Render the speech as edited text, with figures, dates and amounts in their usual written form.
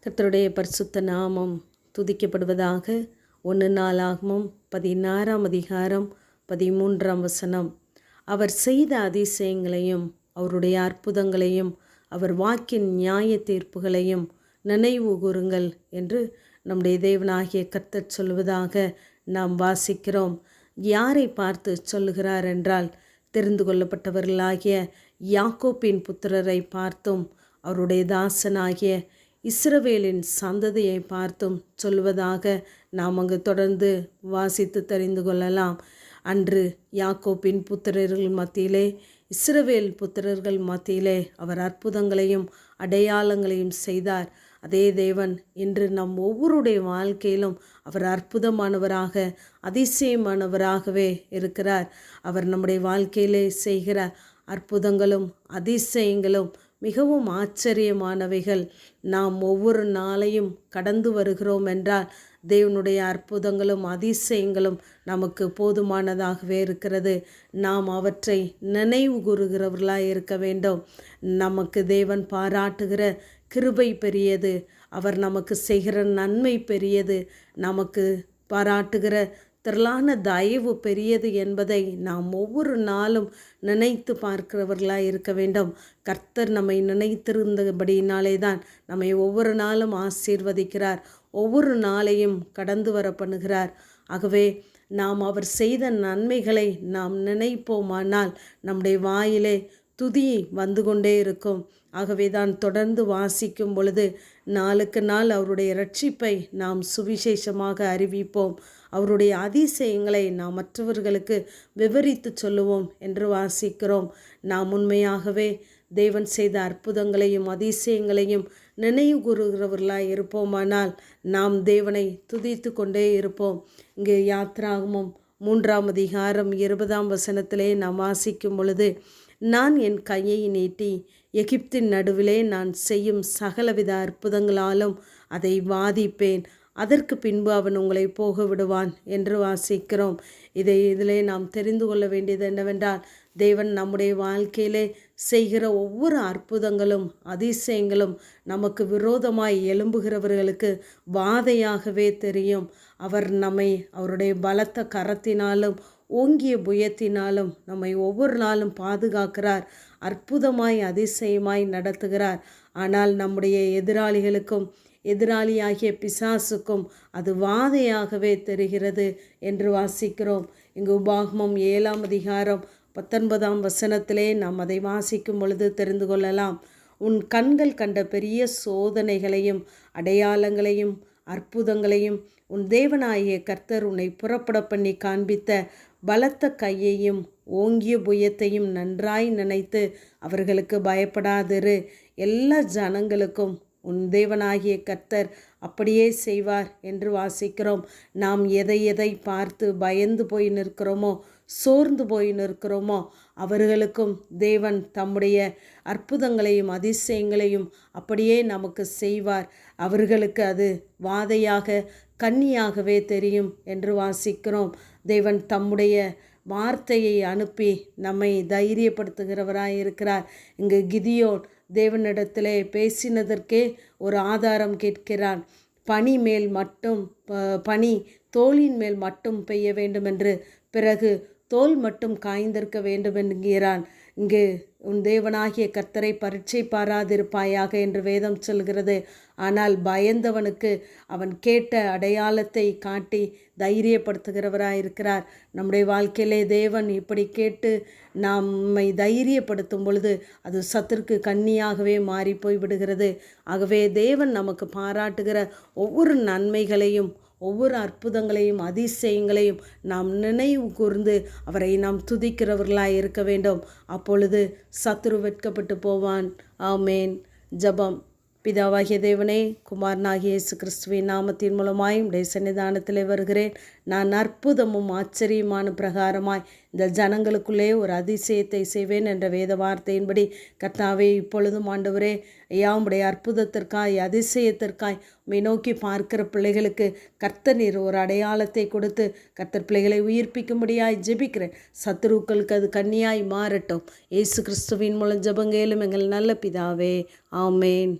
கர்த்தருடைய பரிசுத்த நாமம் துதிக்கப்படுவதாக. 1 நாளாகமம் 16ஆம் அதிகாரம் 13ஆம் வசனம். அவர் செய்த அதிசயங்களையும் அவருடைய அற்புதங்களையும் அவர் வாக்கின் நியாய தீர்ப்புகளையும் நினைவு கூறுங்கள் என்று நம்முடைய தேவனாகிய கர்த்தர் சொல்வதாக நாம் வாசிக்கிறோம். யாரை பார்த்து சொல்லுகிறார் என்றால், தெரிந்து கொள்ளப்பட்டவர்களாகிய யாக்கோப்பின் புத்திரரை பார்த்தும் அவருடைய தாசனாகிய இஸ்ரவேலின் சந்ததியை பார்த்தும் சொல்வதாக நாம் அங்கு தொடர்ந்து வாசித்து தெரிந்து கொள்ளலாம். அன்று யாக்கோப்பின் புத்திரர்கள் மத்தியிலே, இஸ்ரவேல் புத்திரர்கள் மத்தியிலே அவர் அற்புதங்களையும் அடையாளங்களையும் செய்தார். அதே தேவன் இன்று நம் ஒவ்வொருடைய வாழ்க்கையிலும் அவர் அற்புதமானவராக, அதிசயமானவராகவே இருக்கிறார். அவர் நம்முடைய வாழ்க்கையிலே செய்கிற அற்புதங்களும் அதிசயங்களும் மிகவும் ஆச்சரியமானவைகள். நாம் ஒவ்வொரு நாளையும் கடந்து வருகிறோம் என்றால் தேவனுடைய அற்புதங்களும் அதிசயங்களும் நமக்கு போதுமானதாகவே இருக்கிறது. நாம் அவற்றை நினைவு கூறுகிறவர்களாக இருக்க வேண்டும். நமக்கு தேவன் பாராட்டுகிற கிருபை பெரியது, அவர் நமக்கு செய்கிற நன்மை பெரியது, நமக்கு பாராட்டுகிற திரளான தயவு பெரியது என்பதை நாம் ஒவ்வொரு நாளும் நினைத்து பார்க்கிறவர்களாக இருக்க வேண்டும். கர்த்தர் நம்மை நினைத்திருந்தபடியினாலே தான் நம்மை ஒவ்வொரு நாளும் ஆசீர்வதிக்கிறார், ஒவ்வொரு நாளையும் கடந்து வர பண்ணுகிறார். ஆகவே நாம் அவர் செய்த நன்மைகளை நாம் நினைப்போமானால் நம்முடைய வாயிலே துதி வந்து கொண்டே இருக்கும். ஆகவே தான் தொடர்ந்து வாசிக்கும் பொழுது நாளுக்கு நாள் அவருடைய இரட்சிப்பை நாம் சுவிசேஷமாக அறிவிப்போம், அவருடைய அதிசயங்களை நாம் மற்றவர்களுக்கு விவரித்து சொல்லுவோம் என்று வாசிக்கிறோம். நாம் உண்மையாகவே தேவன் செய்த அற்புதங்களையும் அதிசயங்களையும் நினைவு கூறுகிறவர்களாய் இருப்போமானால் நாம் தேவனை துதித்து கொண்டே இருப்போம். இங்கே யாத்ராகமம் 3ஆம் அதிகாரம் 20ஆம் வசனத்திலே நாம் வாசிக்கும் பொழுது, நான் என் கையை நீட்டி எகிப்தின் நடுவிலே நான் செய்யும் சகலவித அற்புதங்களாலும் அதை வாதிப்பேன், அதற்கு பின்பு அவன் உங்களை போக விடுவான் என்று வாசிக்கிறோம். இதிலே நாம் தெரிந்து கொள்ள வேண்டியது என்னவென்றால், தேவன் நம்முடைய வாழ்க்கையிலே செய்கிற ஒவ்வொரு அற்புதங்களும் அதிசயங்களும் நமக்கு விரோதமாய் எழும்புகிறவர்களுக்கு வாதையாகவே தெரியும். அவர் நம்மை அவருடைய பலத்த கரத்தினாலும் ஓங்கிய புயத்தினாலும் நம்மை ஒவ்வொரு நாளும் பாதுகாக்கிறார், அற்புதமாய் அதிசயமாய் நடத்துகிறார். ஆனால் நம்முடைய எதிராளிகளுக்கும் எதிராளியாகிய பிசாசுக்கும் அது வாதையாகவே தெரிகிறது என்று வாசிக்கிறோம். இங்கு உபாகமம் 7ஆம் அதிகாரம் 19ஆம் வசனத்திலே நாம் அதை வாசிக்கும் பொழுது தெரிந்து கொள்ளலாம். உன் கண்கள் கண்ட பெரிய சோதனைகளையும் அடையாளங்களையும் அற்புதங்களையும் உன் தேவனாகிய கர்த்தர் உன்னை புறப்பட பண்ணி காண்பித்த பலத்த கையையும் ஓங்கிய புயத்தையும் நன்றாய் நினைத்து அவர்களுக்கு பயப்படாதிரு. எல்லா ஜனங்களுக்கும் உன் தேவனாகிய கர்த்தர் அப்படியே செய்வார் என்று வாசிக்கிறோம். நாம் எதை எதை பார்த்து பயந்து போய் நிற்கிறோமோ, சோர்ந்து போய் நிற்கிறோமோ, அவர்களுக்கும் தேவன் தம்முடைய அற்புதங்களையும் அதிசயங்களையும் அப்படியே நமக்கு செய்வார். அவர்களுக்கு அது வாதையாக கண்ணியாகவே தெரியும் என்று வாசிக்கிறோம். தேவன் தம்முடைய வார்த்தையை அனுப்பி நம்மை தைரியப்படுத்துகிறவராய் இருக்கிறார். இங்கு கிதியோன் தேவனிடத்திலே பேசினதற்கே ஒரு ஆதாரம் கேட்கிறான். பனி மேல் மட்டும் பனி தோளின் மேல் மட்டும் பெய்ய வேண்டும் என்று, பிறகு தோல் மட்டும் காய்ந்திருக்க வேண்டும் என்கிறான். இங்கு உன் தேவனாகிய கர்த்தரை பரீட்சை பாராதிருப்பாயாக என்று வேதம் சொல்கிறது. ஆனால் பயந்தவனுக்கு அவன் கேட்ட அடையாளத்தை காட்டி தைரியப்படுத்துகிறவராயிருக்கிறார். நம்முடைய வாழ்க்கையிலே தேவன் இப்படி கேட்டு நம்மை தைரியப்படுத்தும் பொழுது அது சத்துருக்கு கண்ணியாகவே மாறி போய் விடுகிறது. ஆகவே தேவன் நமக்கு பாராட்டுகிற ஒவ்வொரு நன்மைகளையும் ஒவ்வொரு அற்புதங்களையும் அதிசயங்களையும் நாம் நினைவு கூர்ந்து அவரை நாம் துதிக்கிறவர்களாய் இருக்க வேண்டும். அப்பொழுது சத்துரு வெட்கப்பட்டு போவான். ஆமேன். ஜெபம். பிதாவாகிய தேவனே, குமாரனாகிய இயேசு கிறிஸ்துவின் நாமத்தின் மூலமாய் உடைய சன்னிதானத்திலே வருகிறேன். நான் அற்புதமும் ஆச்சரியமான பிரகாரமாய் இந்த ஜனங்களுக்குள்ளே ஒரு அதிசயத்தை செய்வேன் என்ற வேத வார்த்தையின்படி கர்த்தாவே, இப்பொழுதும் ஆண்டவரே ஐயா, உடைய அற்புதத்திற்காய் அதிசயத்திற்காய் உம்மை நோக்கி பார்க்கிற பிள்ளைகளுக்கு கர்த்தர் நீர் ஒரு அடையாளத்தை கொடுத்து கர்த்தர் பிள்ளைகளை உயிர்ப்பிக்கும்படியாய் ஜெபிக்கிறேன். சத்துருக்களுக்கு அது கண்ணியாய் மாறட்டும். இயேசு கிறிஸ்துவின் மூலம் ஜெபங்கேலும் எங்கள் நல்ல பிதாவே. ஆமேன்.